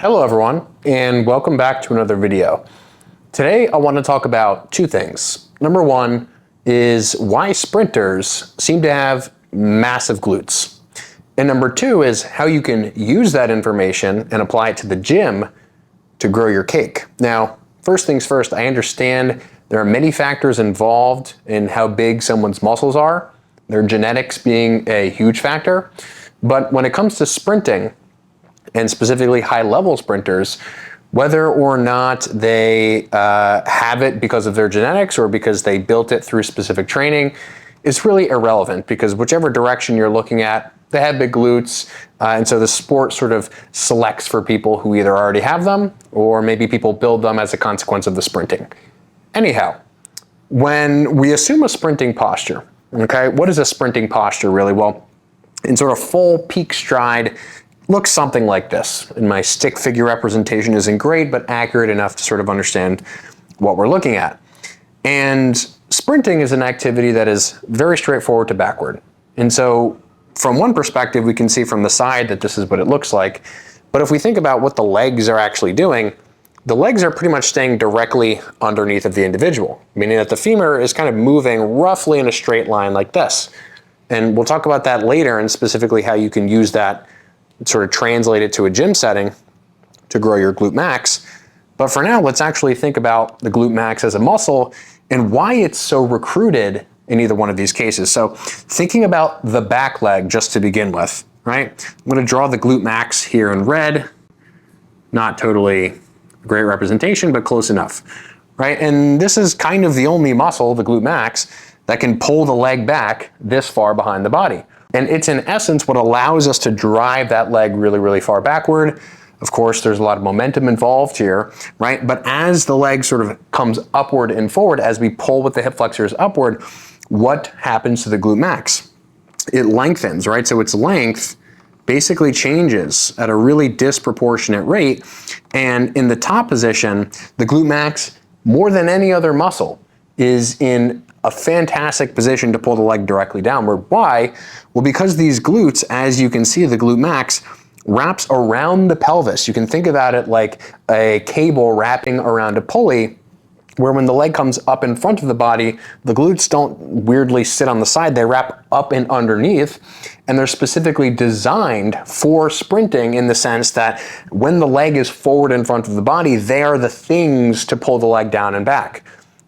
Hello everyone, and welcome back to another video. Today I want to talk about two things. Number one is why sprinters seem to have massive glutes. And number two is how you can use that information and apply it to the gym to grow your cake. Now, first things first, I understand there are many factors involved in how big someone's muscles are, their genetics being a huge factor. But when it comes to sprinting, and specifically high-level sprinters, whether or not they have it because of their genetics or because they built it through specific training is really irrelevant, because whichever direction you're looking at, they have big glutes, and so the sport sort of selects for people who either already have them or maybe people build them as a consequence of the sprinting. Anyhow, when we assume a sprinting posture, okay, what is a sprinting posture really? Well, in sort of full peak stride, looks something like this. And my stick figure representation isn't great, but accurate enough to sort of understand what we're looking at. And sprinting is an activity that is very straightforward to backward. And so from one perspective, we can see from the side that this is what it looks like. But if we think about what the legs are actually doing, the legs are pretty much staying directly underneath of the individual, meaning that the femur is kind of moving roughly in a straight line like this. And we'll talk about that later, and specifically how you can use that, sort of translate it to a gym setting to grow your glute max. But for now, let's actually think about the glute max as a muscle and why it's so recruited in either one of these cases. So thinking about the back leg just to begin with, right? I'm going to draw the glute max here in red. Not totally a great representation, but close enough, right? And this is kind of the only muscle, the glute max, that can pull the leg back this far behind the body. And it's in essence what allows us to drive that leg really, really far backward. Of course, there's a lot of momentum involved here, right? But as the leg sort of comes upward and forward, as we pull with the hip flexors upward, what happens to the glute max? It lengthens, right? So its length basically changes at a really disproportionate rate. And in the top position, the glute max, more than any other muscle, is in a fantastic position to pull the leg directly downward. Why? Well, because these glutes, as you can see, the glute max wraps around the pelvis. You can think about it like a cable wrapping around a pulley, where when the leg comes up in front of the body, the glutes don't weirdly sit on the side, they wrap up and underneath, and they're specifically designed for sprinting in the sense that when the leg is forward in front of the body, they are the things to pull the leg down and back.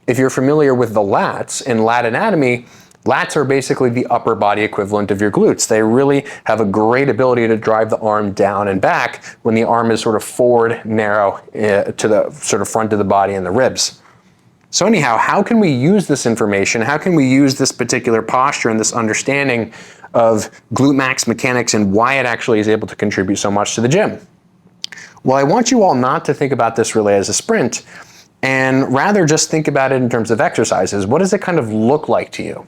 If you're familiar with the lats in lat anatomy, lats are basically the upper body equivalent of your glutes. They really have a great ability to drive the arm down and back when the arm is sort of forward, narrow to the sort of front of the body and the ribs. So anyhow, how can we use this information? How can we use this particular posture and this understanding of glute max mechanics and why it actually is able to contribute so much to the gym? Well, I want you all not to think about this really as a sprint, and rather just think about it in terms of exercises. What does it kind of look like to you?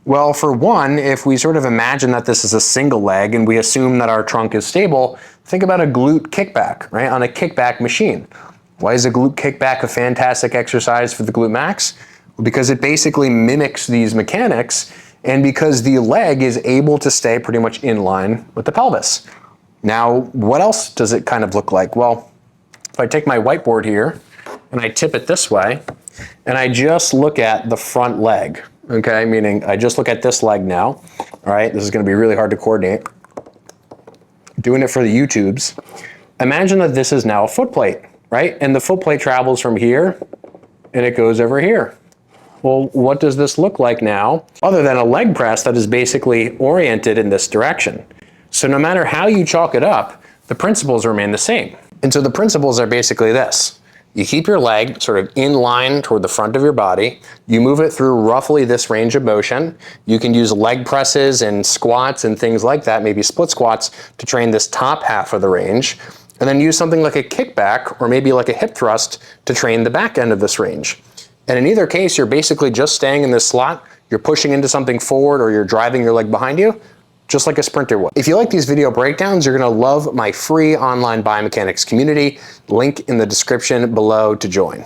Well, for one, if we sort of imagine that this is a single leg and we assume that our trunk is stable, think about a glute kickback, right? On a kickback machine. Why is a glute kickback a fantastic exercise for the glute max? Well, because it basically mimics these mechanics, and because the leg is able to stay pretty much in line with the pelvis. Now, what else does it kind of look like? Well, if I take my whiteboard here, and I tip it this way, and I just look at the front leg, okay? Meaning I just look at this leg now, all right? This is gonna be really hard to coordinate. Doing it for the YouTubes. Imagine that this is now a foot plate, right? And the foot plate travels from here, and it goes over here. Well, what does this look like now, other than a leg press that is basically oriented in this direction? So no matter how you chalk it up, the principles remain the same. And so the principles are basically this. You keep your leg sort of in line toward the front of your body. You move it through roughly this range of motion. You can use leg presses and squats and things like that, maybe split squats, to train this top half of the range. And then use something like a kickback or maybe like a hip thrust to train the back end of this range. And in either case, you're basically just staying in this slot. You're pushing into something forward or you're driving your leg behind you, just like a sprinter would. If you like these video breakdowns, you're gonna love my free online biomechanics community. Link in the description below to join.